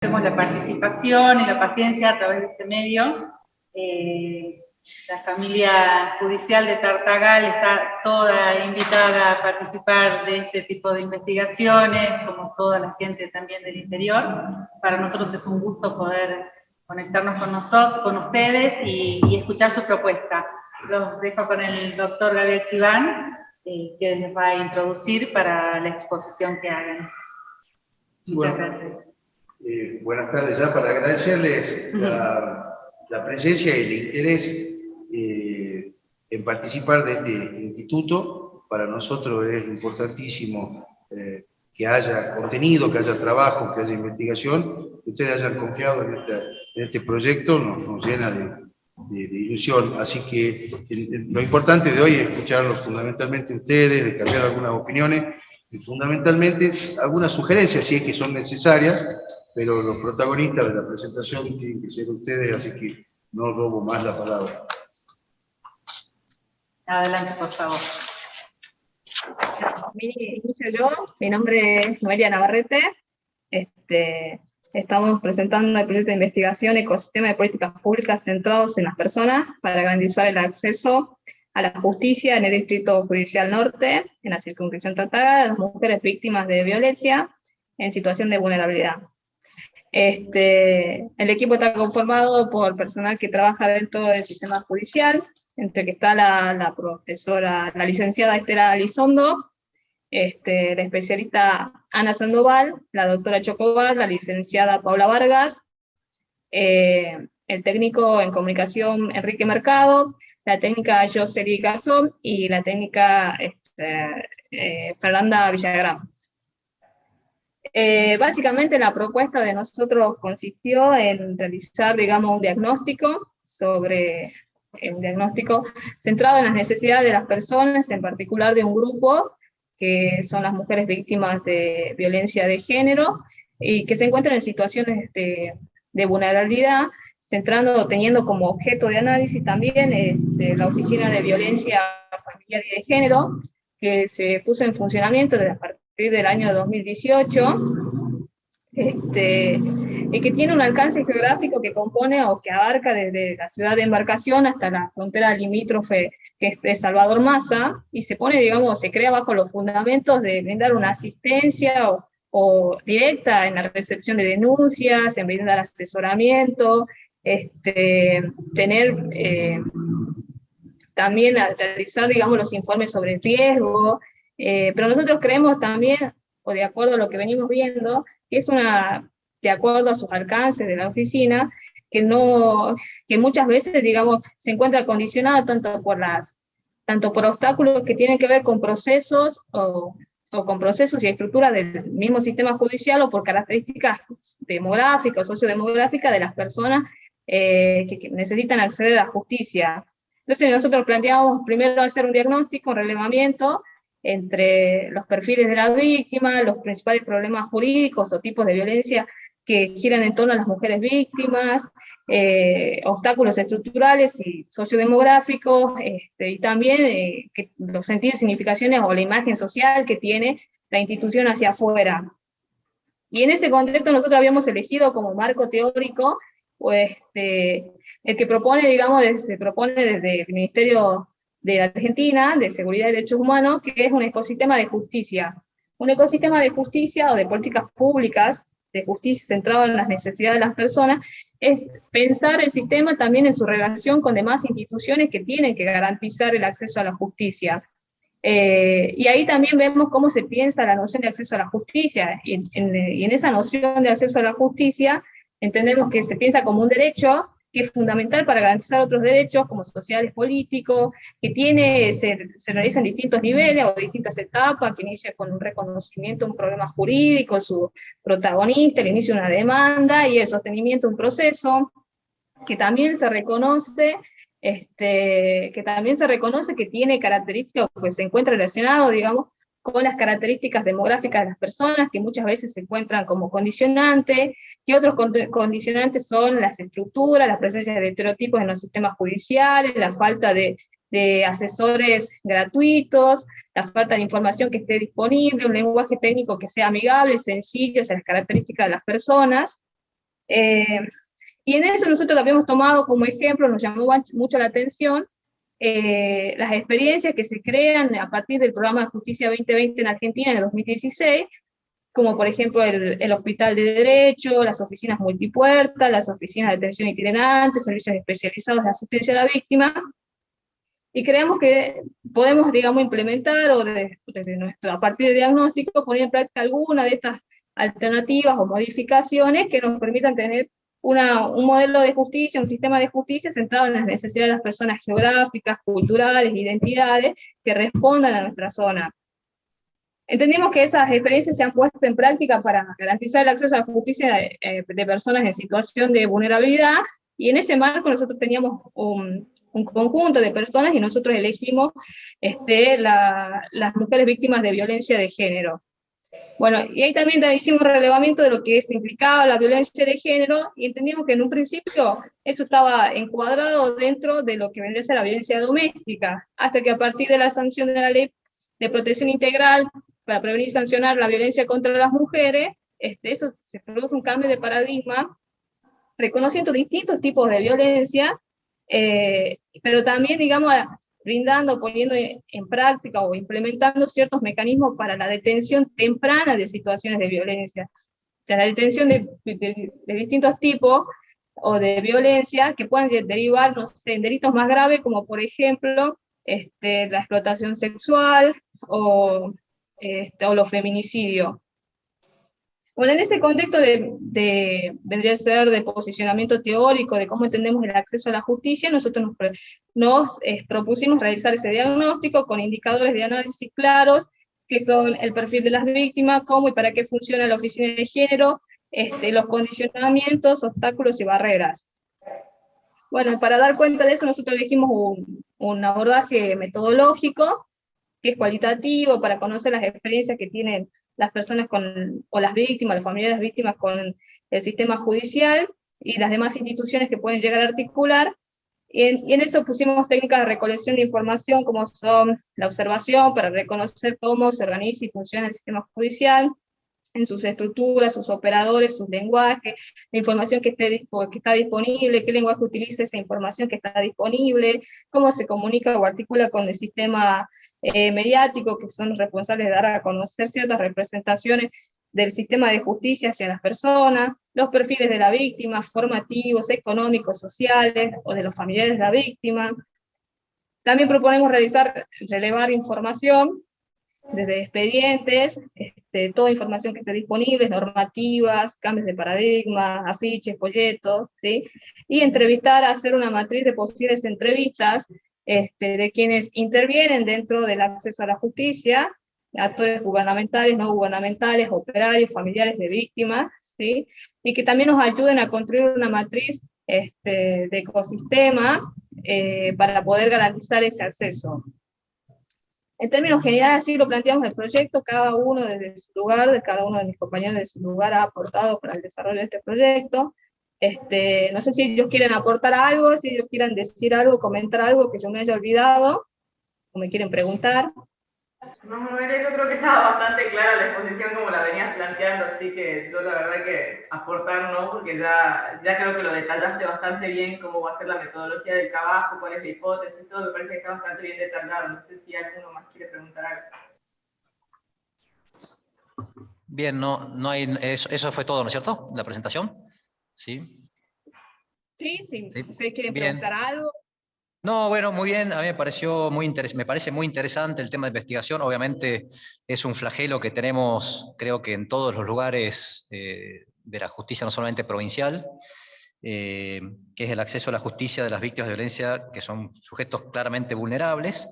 Tenemos la participación y la paciencia a través de este medio. La familia judicial de Tartagal está toda invitada a participar de este tipo de investigaciones, como toda la gente también del interior. Para nosotros es un gusto poder conectarnos con ustedes y escuchar su propuesta. Los dejo con el doctor Gabriel Chiván, que les va a introducir para la exposición que hagan. Muchas gracias. Buenas tardes, ya para agradecerles la presencia y el interés en participar de este instituto. Para nosotros es importantísimo que haya contenido, que haya trabajo, que haya investigación. Que ustedes hayan confiado en este proyecto nos llena de ilusión. Así que lo importante de hoy es escucharlos fundamentalmente ustedes, de cambiar algunas opiniones y fundamentalmente algunas sugerencias, si es que son necesarias, pero los protagonistas de la presentación tienen que ser ustedes, así que no robo más la palabra. Adelante, por favor. Inicio yo, mi nombre es Noelia Navarrete. Estamos presentando el proyecto de investigación Ecosistema de Políticas Públicas centrados en las personas para garantizar el acceso a la justicia en el Distrito Judicial Norte, en la circunscripción Tartagal, a las mujeres víctimas de violencia en situación de vulnerabilidad. El equipo está conformado por personal que trabaja dentro del sistema judicial, entre que está la profesora, la licenciada Estela Elizondo, la especialista Ana Sandoval, la doctora Chocobar, la licenciada Paula Vargas, el técnico en comunicación Enrique Mercado, la técnica Josely Garzón y la técnica Fernanda Villagrán. Básicamente la propuesta de nosotros consistió en realizar, digamos, un diagnóstico centrado en las necesidades de las personas, en particular de un grupo que son las mujeres víctimas de violencia de género y que se encuentran en situaciones de vulnerabilidad, teniendo como objeto de análisis también la Oficina de Violencia Familiar y de Género, que se puso en funcionamiento desde a partir del año 2018, y que tiene un alcance geográfico que compone o que abarca desde la ciudad de Embarcación hasta la frontera limítrofe, que es de Salvador Maza, y se pone, digamos, se crea bajo los fundamentos de brindar una asistencia o directa en la recepción de denuncias, en brindar asesoramiento, también a realizar, digamos, los informes sobre riesgo, pero nosotros creemos también, o de acuerdo a lo que venimos viendo, que es de acuerdo a sus alcances de la oficina, que muchas veces, digamos, se encuentra condicionado tanto por obstáculos que tienen que ver con procesos o con procesos y estructuras del mismo sistema judicial, o por características demográficas o sociodemográficas de las personas que necesitan acceder a la justicia. Entonces nosotros planteamos primero hacer un diagnóstico, un relevamiento entre los perfiles de las víctimas, los principales problemas jurídicos o tipos de violencia que giran en torno a las mujeres víctimas, obstáculos estructurales y sociodemográficos, y también los sentidos y significaciones o la imagen social que tiene la institución hacia afuera. Y en ese contexto nosotros habíamos elegido como marco teórico el que propone, digamos, se propone desde el Ministerio de la Argentina, de Seguridad y Derechos Humanos, que es un ecosistema de justicia. Un ecosistema de justicia o de políticas públicas de justicia centrado en las necesidades de las personas, es pensar el sistema también en su relación con demás instituciones que tienen que garantizar el acceso a la justicia. Y ahí también vemos cómo se piensa la noción de acceso a la justicia, y en esa noción de acceso a la justicia entendemos que se piensa como un derecho que es fundamental para garantizar otros derechos como sociales, políticos, que se realiza en distintos niveles o distintas etapas, que inicia con un reconocimiento de un problema jurídico, su protagonista, el inicio de una demanda y el sostenimiento de un proceso, que también se reconoce que tiene características, que se encuentra relacionado, digamos, con las características demográficas de las personas, que muchas veces se encuentran como condicionantes, que otros condicionantes son las estructuras, la presencia de estereotipos en los sistemas judiciales, la falta de asesores gratuitos, la falta de información que esté disponible, un lenguaje técnico que sea amigable, sencillo, hacia las características de las personas, Y en eso nosotros habíamos tomado como ejemplo, nos llamó mucho la atención, las experiencias que se crean a partir del programa de Justicia 2020 en Argentina en el 2016, como por ejemplo el Hospital de Derecho, las oficinas multipuertas, las oficinas de atención itinerante, servicios especializados de asistencia a la víctima, y creemos que podemos, digamos, implementar o desde nuestro, a partir del diagnóstico, poner en práctica alguna de estas alternativas o modificaciones que nos permitan tener un modelo de justicia, un sistema de justicia centrado en las necesidades de las personas geográficas, culturales, identidades, que respondan a nuestra zona. Entendemos que esas experiencias se han puesto en práctica para garantizar el acceso a la justicia de personas en situación de vulnerabilidad, y en ese marco nosotros teníamos un conjunto de personas y nosotros elegimos las mujeres víctimas de violencia de género. Bueno, y ahí también hicimos un relevamiento de lo que implicaba la violencia de género, y entendimos que en un principio eso estaba encuadrado dentro de lo que vendría a ser la violencia doméstica, hasta que a partir de la sanción de la Ley de Protección Integral para prevenir y sancionar la violencia contra las mujeres, eso se produce un cambio de paradigma, reconociendo distintos tipos de violencia, pero también, digamos, brindando, poniendo en práctica o implementando ciertos mecanismos para la detención temprana de situaciones de violencia, de la detención de distintos tipos o de violencia que puedan derivar, no sé, en delitos más graves, como por ejemplo la explotación sexual o los feminicidios. Bueno, en ese contexto vendría a ser de posicionamiento teórico, de cómo entendemos el acceso a la justicia, nosotros nos propusimos realizar ese diagnóstico con indicadores de análisis claros, que son el perfil de las víctimas, cómo y para qué funciona la oficina de género, los condicionamientos, obstáculos y barreras. Bueno, para dar cuenta de eso nosotros elegimos un abordaje metodológico, que es cualitativo, para conocer las experiencias que tienen las personas o las víctimas, los familiares de las víctimas con el sistema judicial y las demás instituciones que pueden llegar a articular, y en eso pusimos técnicas de recolección de información, como son la observación, para reconocer cómo se organiza y funciona el sistema judicial, en sus estructuras, sus operadores, sus lenguajes, la información que está disponible, qué lenguaje utiliza esa información que está disponible, cómo se comunica o articula con el sistema mediático, que son los responsables de dar a conocer ciertas representaciones del sistema de justicia hacia las personas, los perfiles de la víctima, formativos, económicos, sociales, o de los familiares de la víctima. También proponemos relevar información desde expedientes, toda información que esté disponible, normativas, cambios de paradigma, afiches, folletos, ¿sí? Y entrevistar, hacer una matriz de posibles entrevistas de quienes intervienen dentro del acceso a la justicia, actores gubernamentales, no gubernamentales, operarios, familiares de víctimas, ¿sí? Y que también nos ayuden a construir una matriz de ecosistema para poder garantizar ese acceso. En términos generales, así lo planteamos el proyecto, cada uno desde su lugar, cada uno de mis compañeros de su lugar ha aportado para el desarrollo de este proyecto. No sé si ellos quieren aportar algo, si ellos quieran decir algo, comentar algo que yo me haya olvidado, o me quieren preguntar. No, Noelia, yo creo que estaba bastante clara la exposición como la venías planteando, así que yo la verdad que aportar no, porque ya creo que lo detallaste bastante bien, cómo va a ser la metodología del trabajo, cuál es la hipótesis, todo me parece que está bastante bien detallado. No sé si alguno más quiere preguntar algo. Bien, no hay, eso fue todo, ¿no es cierto? La presentación. ¿Sí? Sí. ¿Sí? ¿Ustedes quieren Bien. preguntar algo? No, bueno, muy bien, a mí me parece muy interesante el tema de investigación, obviamente es un flagelo que tenemos, creo que en todos los lugares de la justicia, no solamente provincial, que es el acceso a la justicia de las víctimas de violencia, que son sujetos claramente vulnerables.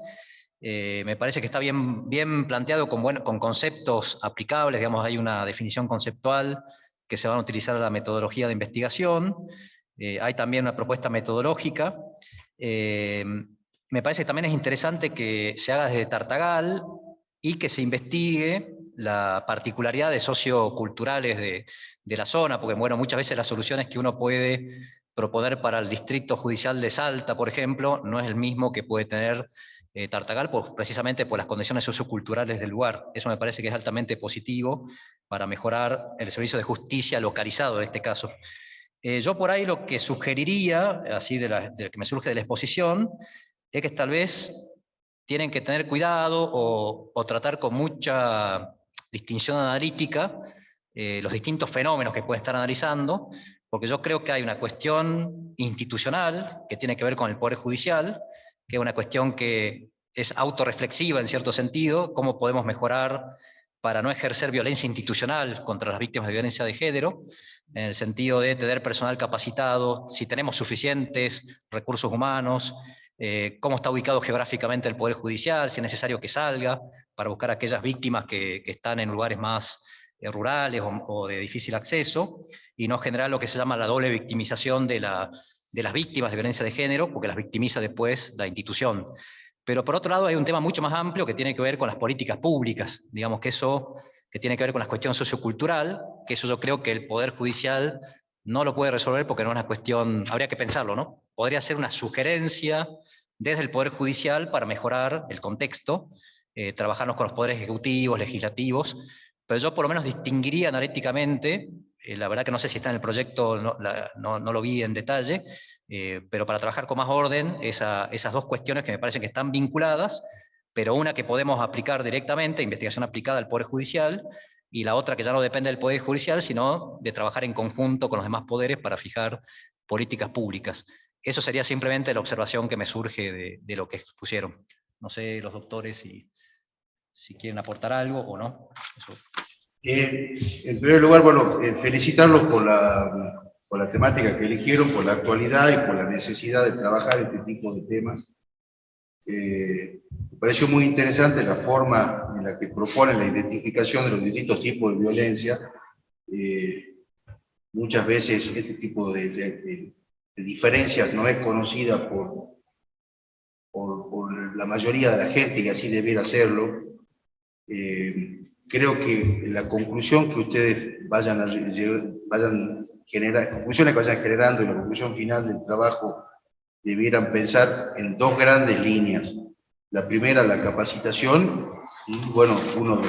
Me parece que está bien planteado con conceptos aplicables, digamos, hay una definición conceptual que se van a utilizar en la metodología de investigación, hay también una propuesta metodológica. Me parece que también es interesante que se haga desde Tartagal y que se investigue la particularidades socioculturales de la zona, porque bueno, muchas veces las soluciones que uno puede proponer para el distrito judicial de Salta, por ejemplo, no es el mismo que puede tener Tartagal, precisamente por las condiciones socioculturales del lugar. Eso me parece que es altamente positivo para mejorar el servicio de justicia localizado en este caso. Yo por ahí lo que sugeriría, así de lo que me surge de la exposición, es que tal vez tienen que tener cuidado o tratar con mucha distinción analítica los distintos fenómenos que pueden estar analizando, porque yo creo que hay una cuestión institucional que tiene que ver con el Poder Judicial, que es una cuestión que es autorreflexiva en cierto sentido, cómo podemos mejorar para no ejercer violencia institucional contra las víctimas de violencia de género, en el sentido de tener personal capacitado, si tenemos suficientes recursos humanos, cómo está ubicado geográficamente el Poder Judicial, si es necesario que salga, para buscar a aquellas víctimas que están en lugares más rurales o de difícil acceso, y no generar lo que se llama la doble victimización de las víctimas de violencia de género, porque las victimiza después la institución. Pero por otro lado hay un tema mucho más amplio que tiene que ver con las políticas públicas, digamos que eso, que tiene que ver con la cuestión sociocultural, que eso yo creo que el Poder Judicial no lo puede resolver porque no es una cuestión, habría que pensarlo, ¿no? Podría ser una sugerencia desde el Poder Judicial para mejorar el contexto, trabajarnos con los poderes ejecutivos, legislativos, pero yo por lo menos distinguiría analíticamente, la verdad que no sé si está en el proyecto, no lo vi en detalle, pero para trabajar con más orden, esas dos cuestiones que me parecen que están vinculadas, pero una que podemos aplicar directamente, investigación aplicada al Poder Judicial, y la otra que ya no depende del Poder Judicial, sino de trabajar en conjunto con los demás poderes para fijar políticas públicas. Eso sería simplemente la observación que me surge de lo que expusieron. No sé, los doctores, si quieren aportar algo o no. Eso. En primer lugar, bueno, felicitarlos por la temática que eligieron, por la actualidad y por la necesidad de trabajar este tipo de temas. Me pareció muy interesante la forma en la que proponen la identificación de los distintos tipos de violencia. Muchas veces este tipo de diferencias no es conocida por la mayoría de la gente y así debiera hacerlo. Creo que la conclusión que ustedes conclusiones que vayan generando y la conclusión final del trabajo debieran pensar en dos grandes líneas. La primera, la capacitación, y bueno, uno de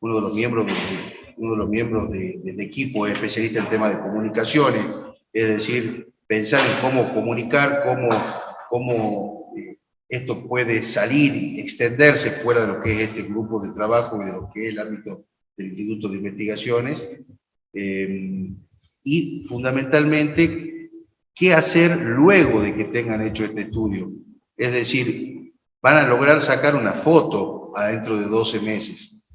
los miembros del equipo es especialista en temas de comunicaciones, es decir, pensar en cómo comunicar, cómo esto puede salir y extenderse fuera de lo que es este grupo de trabajo y de lo que es el ámbito del Instituto de Investigaciones, y fundamentalmente, ¿qué hacer luego de que tengan hecho este estudio? Es decir, van a lograr sacar una foto adentro de 12 meses,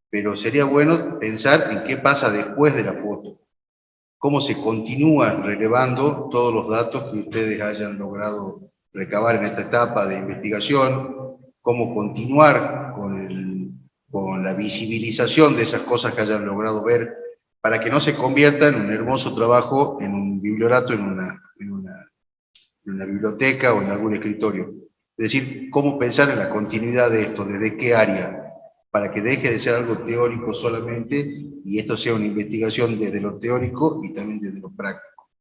pero sería bueno pensar en qué pasa después de la foto, cómo se continúan relevando todos los datos que ustedes hayan logrado recabar en esta etapa de investigación, cómo continuar con la visibilización de esas cosas que hayan logrado ver, para que no se convierta en un hermoso trabajo, en un bibliorato, en una biblioteca o en algún escritorio. Es decir, cómo pensar en la continuidad de esto, desde qué área, para que deje de ser algo teórico solamente y esto sea una investigación desde lo teórico y también desde lo práctico.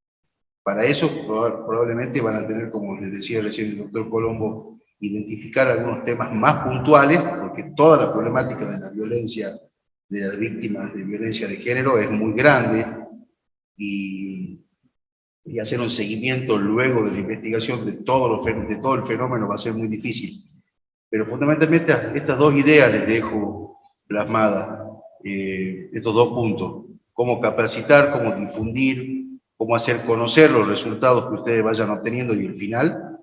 Para eso probablemente van a tener, como les decía recién el doctor Colombo, identificar algunos temas más puntuales, porque toda la problemática de la violencia, de las víctimas de violencia de género es muy grande, y hacer un seguimiento luego de la investigación de todo el fenómeno va a ser muy difícil. Pero fundamentalmente estas dos ideas les dejo plasmadas, estos dos puntos: cómo capacitar, cómo difundir, cómo hacer conocer los resultados que ustedes vayan obteniendo y el final,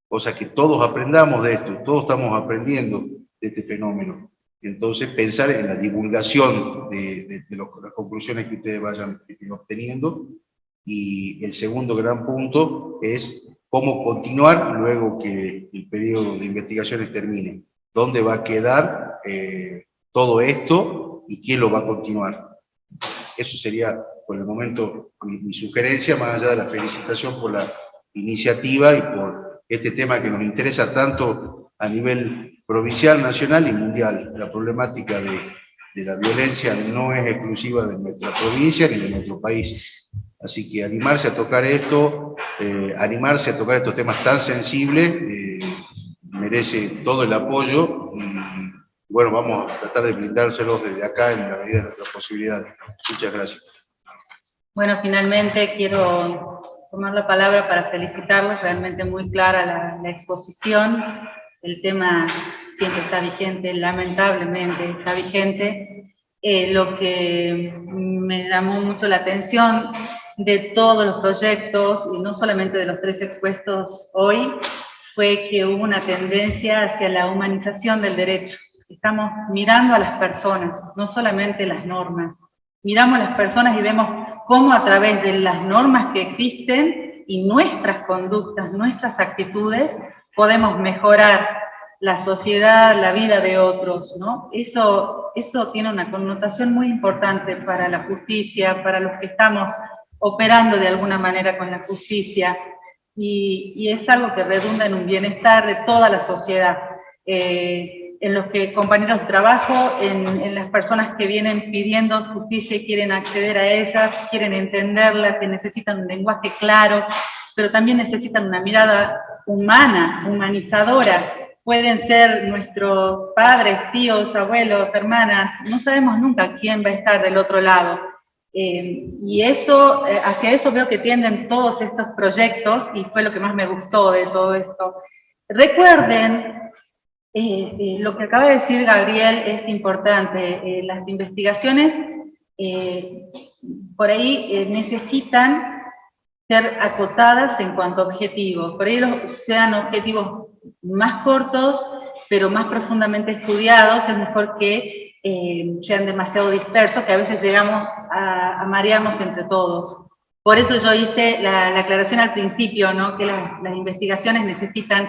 cosa que todos aprendamos de esto, todos estamos aprendiendo de este fenómeno. Entonces pensar en la divulgación de las conclusiones que ustedes vayan obteniendo. Y el segundo gran punto es cómo continuar luego que el periodo de investigaciones termine. ¿Dónde va a quedar todo esto y quién lo va a continuar? Eso sería, por el momento, mi sugerencia, más allá de la felicitación por la iniciativa y por este tema que nos interesa tanto a nivel provincial, nacional y mundial. La problemática de la violencia no es exclusiva de nuestra provincia ni de nuestro país. Así que animarse a tocar esto, animarse a tocar estos temas tan sensibles, merece todo el apoyo y bueno, vamos a tratar de brindárselos desde acá en la medida de nuestras posibilidades. Muchas gracias. Bueno, finalmente quiero tomar la palabra para felicitarlos, realmente muy clara la exposición. El tema siempre está vigente, lamentablemente está vigente. Lo que me llamó mucho la atención de todos los proyectos, y no solamente de los 3 expuestos hoy, fue que hubo una tendencia hacia la humanización del derecho. Estamos mirando a las personas, no solamente las normas. Miramos a las personas y vemos cómo a través de las normas que existen y nuestras conductas, nuestras actitudes, podemos mejorar la sociedad, la vida de otros, ¿no? Eso tiene una connotación muy importante para la justicia, para los que estamos operando de alguna manera con la justicia, y es algo que redunda en un bienestar de toda la sociedad. En los que compañeros de trabajo, en las personas que vienen pidiendo justicia y quieren acceder a ella, quieren entenderla, que necesitan un lenguaje claro, pero también necesitan una mirada humana, humanizadora. Pueden ser nuestros padres, tíos, abuelos, hermanas, no sabemos nunca quién va a estar del otro lado. Y eso, hacia eso veo que tienden todos estos proyectos, y fue lo que más me gustó de todo esto. Recuerden, lo que acaba de decir Gabriel es importante. Las investigaciones por ahí necesitan ser acotadas en cuanto a objetivos. Por ahí sean objetivos más cortos, pero más profundamente estudiados. Es mejor que sean demasiado dispersos, que a veces llegamos a marearnos entre todos. Por eso yo hice la aclaración al principio, ¿no? Que las investigaciones necesitan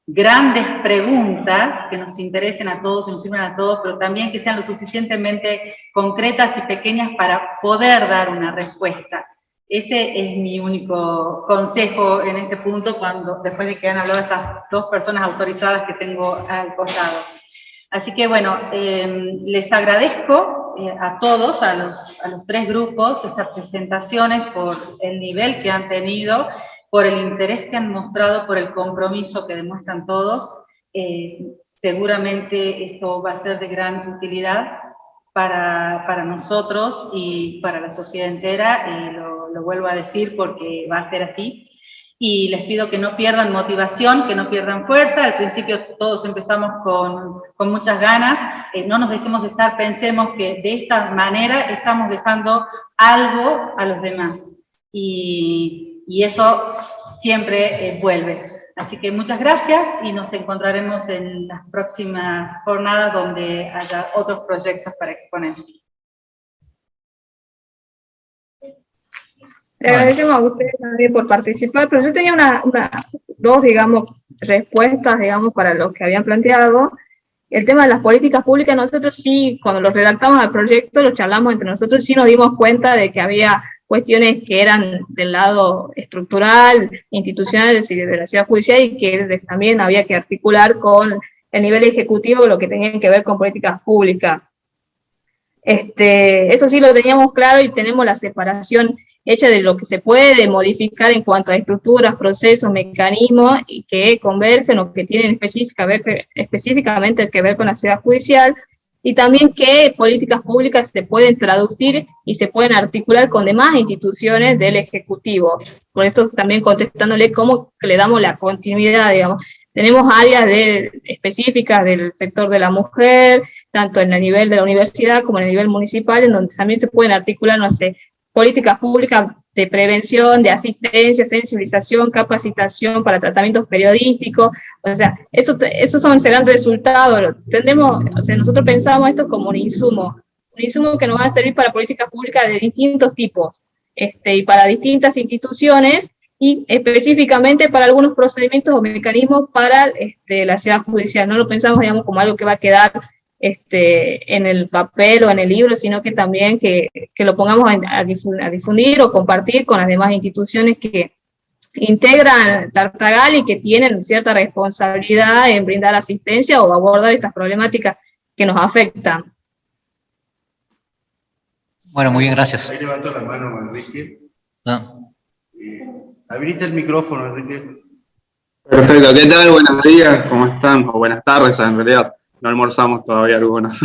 grandes preguntas que nos interesen a todos y nos sirvan a todos, pero también que sean lo suficientemente concretas y pequeñas para poder dar una respuesta. Ese es mi único consejo en este punto, después de que han hablado estas 2 personas autorizadas que tengo al costado. Así que bueno, les agradezco a todos, a los 3 grupos, estas presentaciones por el nivel que han tenido, por el interés que han mostrado, por el compromiso que demuestran todos. Seguramente esto va a ser de gran utilidad para nosotros y para la sociedad entera, lo vuelvo a decir porque va a ser así. Y les pido que no pierdan motivación, que no pierdan fuerza. Al principio todos empezamos con muchas ganas, no nos dejemos estar, pensemos que de esta manera estamos dejando algo a los demás. Y eso siempre vuelve. Así que muchas gracias y nos encontraremos en las próximas jornadas donde haya otros proyectos para exponer. Le agradecemos a ustedes también por participar, pero yo tenía dos, digamos, respuestas, digamos, para lo que habían planteado. El tema de las políticas públicas, nosotros sí, cuando lo redactamos al proyecto, lo charlamos entre nosotros, sí nos dimos cuenta de que había cuestiones que eran del lado estructural, institucional de la ciudad judicial, y que también había que articular con el nivel ejecutivo lo que tenían que ver con políticas públicas. Eso sí lo teníamos claro, y tenemos la separación hecha de lo que se puede modificar en cuanto a estructuras, procesos, mecanismos, y que convergen o que tienen específicamente que ver con la ciudad judicial, y también qué políticas públicas se pueden traducir y se pueden articular con demás instituciones del Ejecutivo. Por esto también contestándole cómo le damos la continuidad, digamos. Tenemos áreas específicas del sector de la mujer, tanto en el nivel de la universidad como en el nivel municipal, en donde también se pueden articular, no sé, políticas públicas de prevención, de asistencia, sensibilización, capacitación para tratamientos periodísticos. O sea, esos serán resultados. Nosotros pensamos esto como un insumo que nos va a servir para políticas públicas de distintos tipos, y para distintas instituciones, y específicamente para algunos procedimientos o mecanismos para la ciudad judicial. No lo pensamos, digamos, como algo que va a quedar en el papel o en el libro, sino que también que lo pongamos a difundir o compartir con las demás instituciones que integran Tartagal y que tienen cierta responsabilidad en brindar asistencia o abordar estas problemáticas que nos afectan. Bueno, muy bien, gracias. Ahí levantó la mano Enrique. No. Habilita el micrófono, Enrique. Perfecto, ¿qué tal? Buenos días, ¿cómo están? O buenas tardes, en realidad. No almorzamos todavía algunos.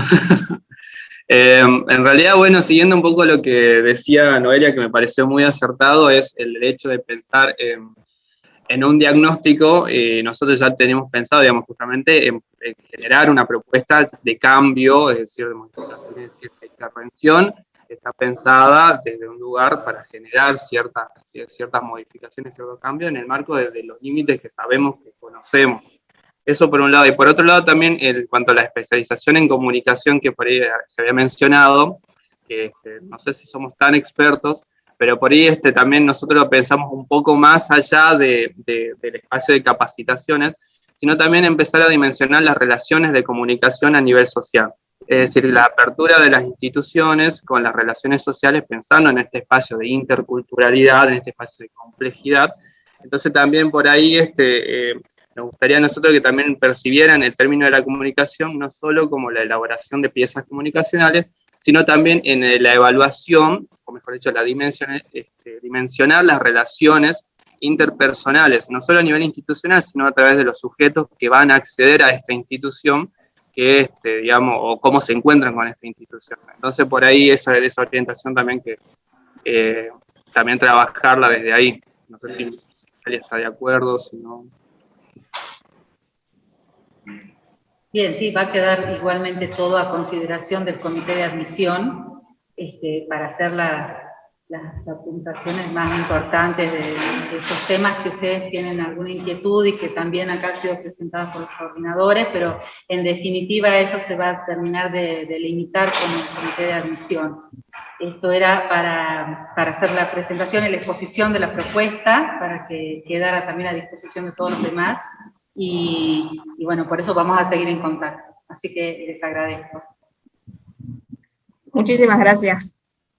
En realidad, bueno, siguiendo un poco lo que decía Noelia, que me pareció muy acertado, es el hecho de pensar en un diagnóstico. Nosotros ya tenemos pensado, digamos, justamente en generar una propuesta de cambio, es decir, de modificación, es decir, la intervención está pensada desde un lugar para generar ciertas modificaciones, ciertos cambios en el marco de los límites que sabemos, que conocemos. Eso por un lado. Y por otro lado también, en cuanto a la especialización en comunicación que por ahí se había mencionado, que no sé si somos tan expertos, pero por ahí también nosotros lo pensamos un poco más allá del espacio de capacitaciones, sino también empezar a dimensionar las relaciones de comunicación a nivel social. Es decir, la apertura de las instituciones con las relaciones sociales, pensando en este espacio de interculturalidad, en este espacio de complejidad. Entonces también por ahí nos gustaría a nosotros que también percibieran el término de la comunicación no solo como la elaboración de piezas comunicacionales, sino también en la evaluación, o mejor dicho, la dimensionar las relaciones interpersonales, no solo a nivel institucional, sino a través de los sujetos que van a acceder a esta institución, que digamos, o cómo se encuentran con esta institución. Entonces, por ahí esa orientación también también trabajarla desde ahí. No sé si alguien está de acuerdo, si no. Bien, sí, va a quedar igualmente todo a consideración del comité de admisión para hacer las apuntaciones más importantes de esos temas que ustedes tienen alguna inquietud y que también acá han sido presentados por los coordinadores, pero en definitiva eso se va a terminar de delimitar con el comité de admisión. Esto era para hacer la presentación y la exposición de la propuesta, para que quedara también a disposición de todos los demás. Y bueno, por eso vamos a seguir en contacto. Así que les agradezco. Muchísimas gracias.